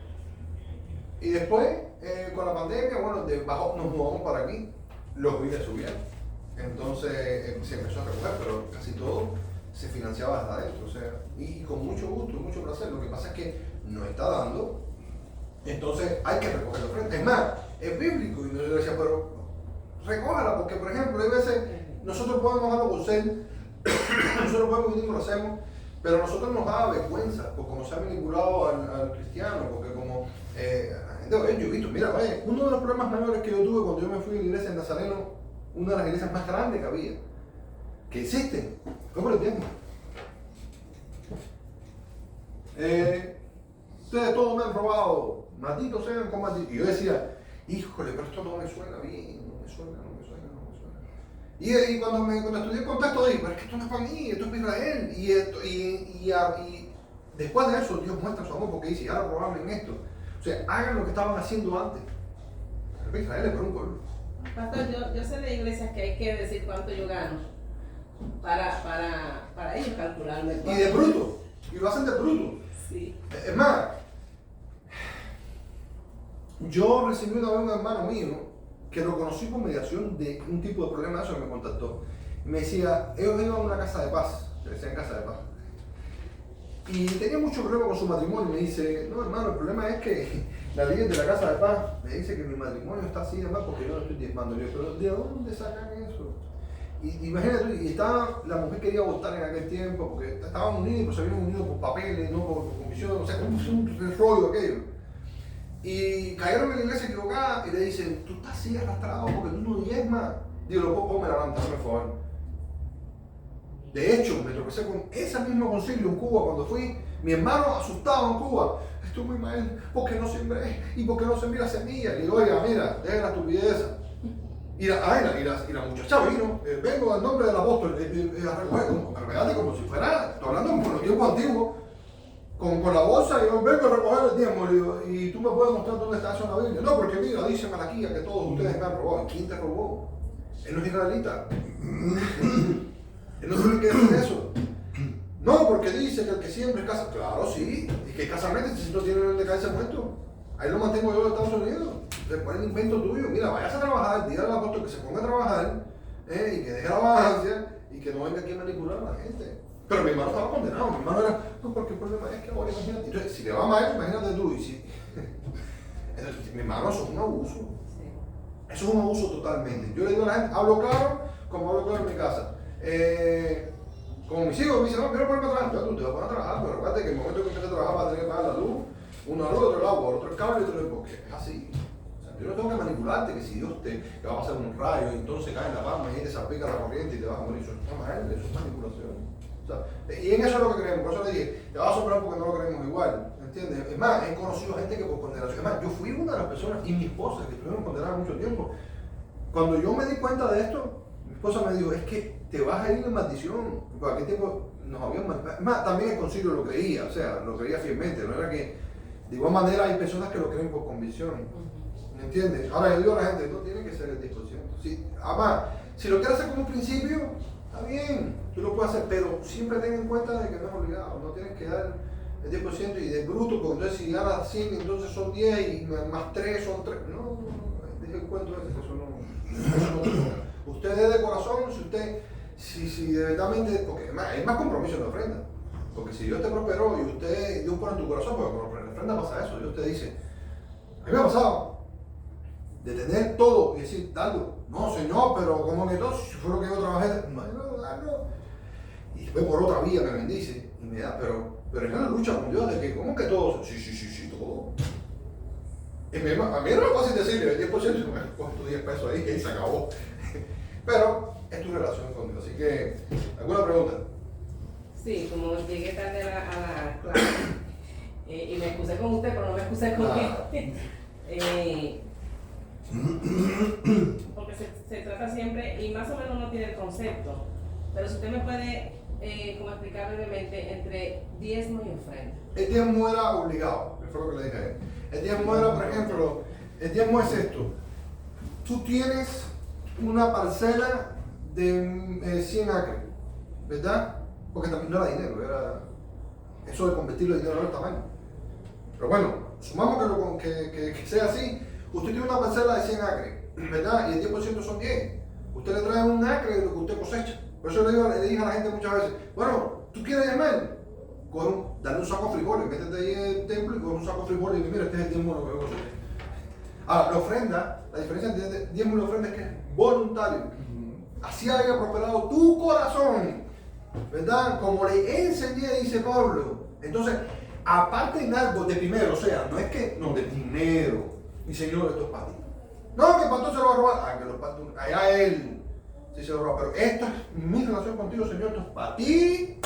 Y después, con la pandemia, bueno, nos mudamos para aquí, los biles subieron. Entonces se empezó a recoger, pero casi todo se financiaba desde adentro, o sea, y con mucho gusto, mucho placer. Lo que pasa es que no está dando, entonces hay que recoger la ofrenda. Es más, es bíblico, y yo decía, pero recójala, porque por ejemplo, hay veces nosotros podemos hacerlo por ser, nosotros podemos decir que lo hacemos, pero a nosotros nos da vergüenza, por cómo se ha vinculado al cristiano, porque como yo he visto, mira, uno de los problemas mayores que yo tuve cuando yo me fui a la iglesia en Nazareno, una de las iglesias más grandes que había, que existen, fue por el tiempo. Ustedes todos me han robado, malditos sean con malditos. Y yo decía, híjole, pero esto no me suena bien, no me suena. Y cuando estudié el contexto dije, pero es que esto no es para mí, esto es para Israel. Y después de eso Dios muestra su amor porque dice, ahora robarme en esto. O sea, hagan lo que estaban haciendo antes. Pero Israel es por un pueblo. Pastor, yo sé de iglesias que hay que decir cuánto yo gano para ellos calcularme. Y de bruto. Y lo hacen de bruto. Sí. Es más, yo recibí una vez un hermano mío que lo conocí por mediación de un tipo de problema de eso que me contactó. Me decía, ellos iban a una casa de paz, le decían casa de paz. Y tenía mucho problema con su matrimonio. Y me dice, no hermano, el problema es que la ley de la casa de paz me dice que mi matrimonio está así de mal porque yo no estoy diezmando. Yo, pero ¿de dónde sacan eso? Y imagínate, y la mujer quería votar en aquel tiempo porque estaban unidos, pues se habían unido por papeles, no por comisión, o sea, como un rollo aquello. Y cayeron en la iglesia equivocada y le dicen, tú estás así arrastrado porque tú no diezmas. Digo, ponme la lámpara, por favor. De hecho, me tropecé con ese mismo concilio en Cuba cuando fui. Mi hermano asustado en Cuba. Estoy muy mal porque no sembré y porque no sembré la semilla. Y digo, oiga, mira, deja la estupidez. Y la muchacha vino, vengo al nombre del apóstol, a recoger, como si fuera, estoy hablando como en los tiempos antiguos, con la bolsa, y yo vengo a recoger el diezmo, le digo, y tú me puedes mostrar dónde está eso en la Biblia. No, porque mira, dice Malaquía que todos ustedes me han robado. ¿Quién te robó? Él no es israelita. Él no tiene que decir eso. No, porque dice que el que siempre es casa. Claro, sí, y que casamente si no tiene donde caerse muerto. Ahí lo mantengo yo en Estados Unidos. Después el invento tuyo, mira, vayas a trabajar, dígale al apóstol que se ponga a trabajar, y que deje la vagancia, y que no venga aquí a manipular a la gente. Pero mi hermano estaba condenado, mi hermano era, no, porque el problema es que ahora imagínate. Entonces, si le va mal, imagínate tú, y si... Entonces, mi hermano, eso es un abuso. Sí. Eso es un abuso totalmente. Yo le digo a la gente, hablo claro, como hablo claro en mi casa. Como mis hijos me dicen, no, quiero ponerme a trabajar. Yo, tú te vas a poner a trabajar, pero recuerda que el momento que empieces a trabajar vas a tener que pagar la luz. Uno al otro el agua, otro el cable y otro el porque es así. O sea, yo no tengo que manipularte que si Dios te va a pasar un rayo y entonces cae en la palma y te salpica la corriente y te vas a morir. Eso está mal, eso es manipulación. O sea, y en eso es lo que creemos. Por eso le dije, te vas a soplar porque no lo creemos igual. ¿Entiendes? Es más, he conocido gente que por condenación. Es más, yo fui una de las personas y mi esposa que estuvieron condenadas mucho tiempo. Cuando yo me di cuenta de esto, mi esposa me dijo, es que te vas a ir en maldición. Por aquel tiempo nos habían maldición. Es más, también el concilio lo creía, o sea, lo creía fielmente. No era que, de igual manera, hay personas que lo creen por convicción. ¿Me entiendes? Ahora yo digo a la gente, no tiene que ser el 10%. Sí, además, si lo quieres hacer como un principio, está bien, tú lo puedes hacer, pero siempre ten en cuenta de que no es obligado. No tienes que dar el 10% y de bruto, porque entonces si ganas 100, entonces son 10 y más 3 son 3. No, deje el cuento ese, que eso no toca. Usted dé de corazón, si de verdad, porque hay más compromiso en la ofrenda. Porque si Dios te prosperó y Dios pone en tu corazón, porque con la ofrenda pasa eso, Dios te dice, a mí me ha pasado, de tener todo y decir, darlo. No, Señor, pero como que todo, si fue lo que yo trabajé, no, darlo. Y después por otra vía me bendice y me da, pero es una lucha con Dios de que, ¿cómo que todo? Sí, todo. Y a mí no es fácil decirle el 10%, coge tus 10 pesos ahí y se acabó. Pero es tu relación con Dios. Así que, ¿alguna pregunta? Sí, como llegué tarde a la clase y me excusé con usted, pero no me excusé con él. Porque se trata siempre, y más o menos uno tiene el concepto, pero si usted me puede como explicar brevemente entre diezmo y ofrenda. El diezmo era obligado, que fue lo que le dije a él. El diezmo era, por ejemplo, el diezmo es esto. Tú tienes una parcela de 100 acres, ¿verdad? Porque también no era dinero, era eso de convertirlo en dinero era el tamaño. Pero bueno, sumamos que sea así. Usted tiene una parcela de 100 acres, ¿verdad? Y el 10% son 10. Usted le trae un acre de lo que usted cosecha. Por eso le digo a la gente muchas veces, bueno, ¿tú quieres diezmar? Dale un saco de frijoles, métete ahí en el templo y coge un saco de frijoles y mira, este es el diezmo de lo que yo coseché. Ahora, la ofrenda, la diferencia entre diezmo y la ofrenda es que es voluntario. Así haya prosperado tu corazón, ¿verdad? Como le enseñé, dice Pablo. Entonces, aparte en algo de primero, o sea, no es que, no, de dinero. Mi Señor, esto es para ti. No, que el pastor se lo va a robar. Que los pastores, allá él sí se lo roba. Pero esta es mi relación contigo, Señor, esto es para ti.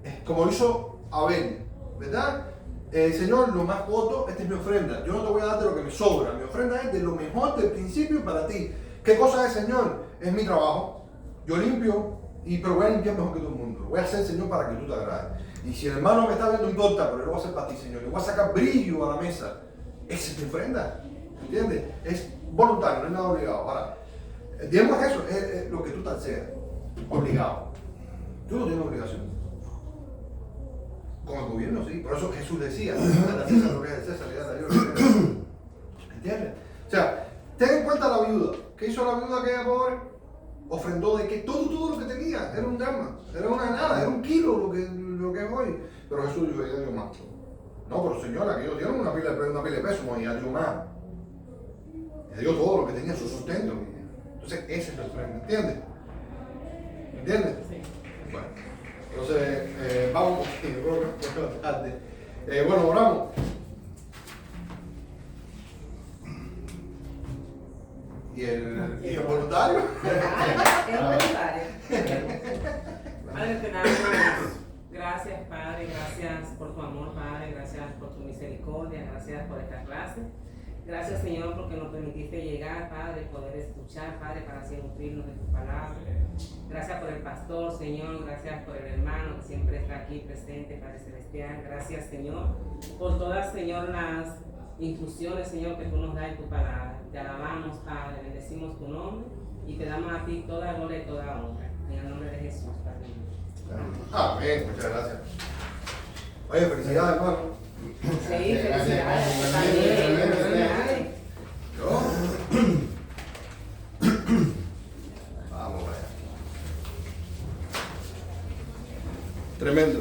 Es como hizo Abel, ¿verdad? Señor, lo más voto, esta es mi ofrenda. Yo no te voy a dar de lo que me sobra. Mi ofrenda es de lo mejor del principio para ti. ¿Qué cosa es, Señor? Es mi trabajo. Yo limpio, pero voy a limpiar mejor que todo el mundo. Lo voy a hacer, Señor, para que tú te agrades. Y si el hermano me está viendo, no importa, pero yo lo voy a hacer para ti, Señor. Le voy a sacar brillo a la mesa. Esa es tu ofrenda. ¿Entiendes? Es voluntario, no es nada obligado. Ahora, digamos eso, es lo que tú tal seas. Obligado. Tú no tienes obligación. Con el gobierno sí, por eso Jesús decía, dale a César lo que es de César, le da a Dios lo que es de Dios. ¿Entiendes? O sea, ten en cuenta la viuda. ¿Qué hizo la viuda aquella pobre? Ofrendó de que todo lo que tenía era un drama, era una nada, era un kilo lo que es hoy. Pero Jesús dijo, ella dio más. No, pero señora, que ellos dieron una pila de pesos, no, ella dio más. Ella dio todo lo que tenía, su sustento. Entonces, esa es la ofrenda, ¿entiendes? ¿Entiendes? Sí. Bueno. Entonces, vamos, yo creo que fue tarde. Bueno, oramos. ¿Y el voluntario? Es voluntario. Padre, te damos gracias, Padre, gracias por tu amor, Padre, gracias por tu misericordia, gracias por esta clase. Gracias, Señor, porque nos permitiste llegar, Padre, poder escuchar, Padre, para así nutrirnos de tu palabra. Gracias por el pastor, Señor, gracias por el hermano que siempre está aquí presente, Padre Celestial. Gracias, Señor, por todas, Señor, las instrucciones, Señor, que tú nos das en tu palabra. Te alabamos, Padre, bendecimos tu nombre y te damos a ti toda gloria y toda honra. En el nombre de Jesús, Padre. Amén, muchas gracias. Oye, felicidades, hermano. Sí, felicidades. También, felicidades. Vamos, vaya. Tremendo.